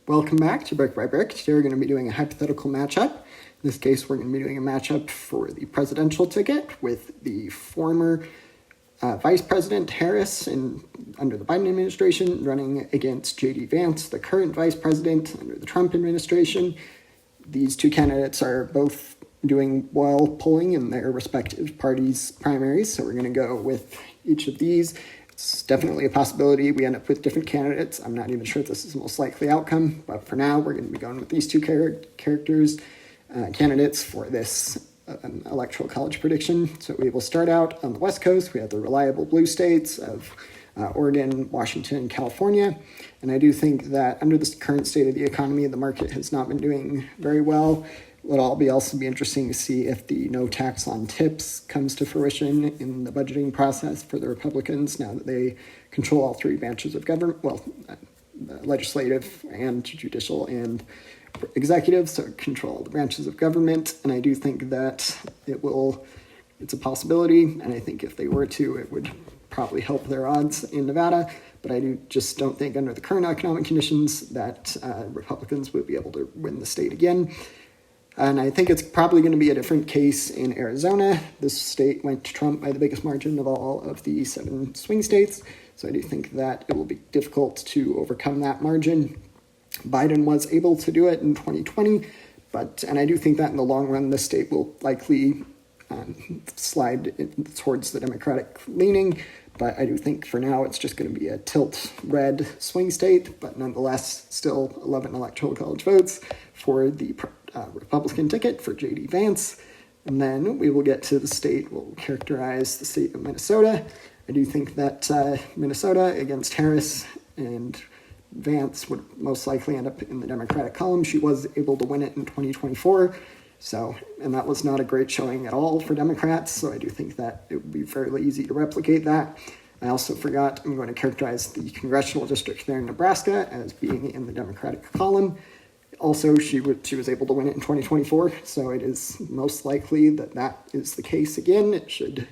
Welcome back to Brick by Brick. Today we're going to be doing a hypothetical matchup. In this case, we're going to be doing a matchup for the presidential ticket with the former Vice President Harris under the Biden administration running against J.D. Vance, the current Vice President under the Trump administration. These two candidates are both doing well polling in their respective parties' primaries, so we're going to go with each of these. It's definitely a possibility we end up with different candidates. I'm not even sure if this is the most likely outcome, but for now, we're going to be going with these two candidates for this electoral college prediction. So we will start out on the West Coast. We have the reliable blue states of Oregon, Washington, California. And I do think that under the current state of the economy, the market has not been doing very well. It'll also be interesting to see if the no tax on tips comes to fruition in the budgeting process for the Republicans now that they control all three branches of government, legislative and judicial and executive, so control the branches of government. And I do think that it's a possibility, and I think if they were to, it would probably help their odds in Nevada. But I don't think under the current economic conditions that Republicans would be able to win the state again. And I think it's probably going to be a different case in Arizona. This state went to Trump by the biggest margin of all of the 7 swing states. So I do think that it will be difficult to overcome that margin. Biden was able to do it in 2020, and I do think that in the long run, the state will likely slide towards the Democratic leaning. But I do think for now it's just going to be a tilt red swing state, but nonetheless still 11 electoral college votes for the Republican ticket for J.D. Vance. And then we will get to we'll characterize the state of Minnesota. I do think that Minnesota against Harris and Vance would most likely end up in the Democratic column. She was able to win it in 2024. And that was not a great showing at all for Democrats, so I do think that it would be fairly easy to replicate that. I also forgot, I'm going to characterize the congressional district there in Nebraska as being in the Democratic column. Also, she was able to win it in 2024, so it is most likely that is the case again. Should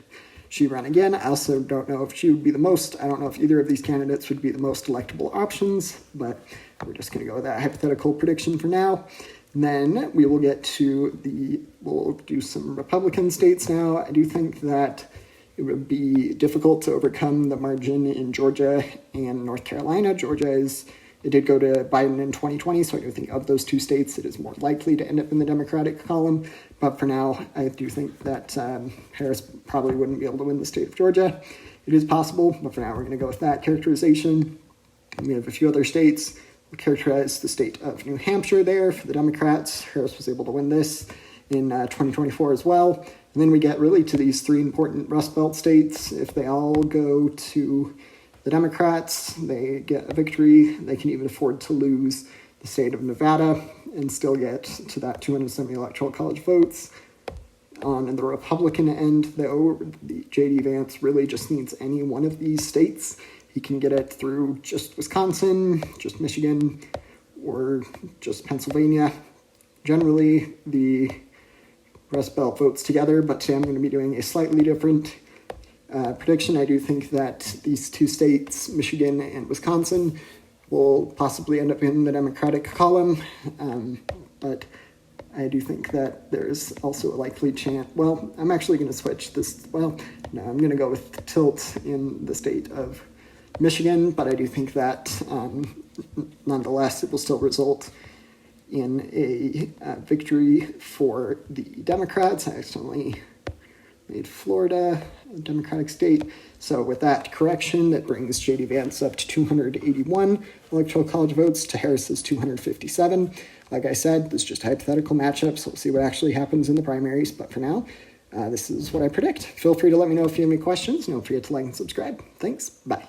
she run again? I also don't know if she would be I don't know if either of these candidates would be the most electable options, but we're just going to go with that hypothetical prediction for now. And then we will get to we'll do some Republican states now. I do think that it would be difficult to overcome the margin in Georgia and North Carolina. It did go to Biden in 2020, so I do think of those two states, it is more likely to end up in the Democratic column. But for now, I do think that Harris probably wouldn't be able to win the state of Georgia. It is possible, but for now, we're going to go with that characterization. And we have a few other states. We'll characterize the state of New Hampshire there for the Democrats. Harris was able to win this in 2024 as well. And then we get really to these 3 important Rust Belt states. If they all go to the Democrats, they get a victory. They can even afford to lose the state of Nevada and still get to that 270 electoral college votes. On the Republican end, though, the J.D. Vance really just needs any one of these states. He can get it through just Wisconsin, just Michigan, or just Pennsylvania. Generally, the Rust Belt votes together, but today I'm going to be doing a slightly different prediction. I do think that these 2 states, Michigan and Wisconsin, will possibly end up in the Democratic column, but I do think that there's also a likely chance. Well, I'm actually going to switch this. I'm going to go with the tilt in the state of Michigan, but I do think that nonetheless it will still result in a victory for the Democrats. I accidentally made Florida a Democratic state. So with that correction, that brings J.D. Vance up to 281 electoral college votes to Harris's 257. Like I said, this is just a hypothetical matchup, so we'll see what actually happens in the primaries. But for now, this is what I predict. Feel free to let me know if you have any questions. Don't forget to like and subscribe. Thanks. Bye.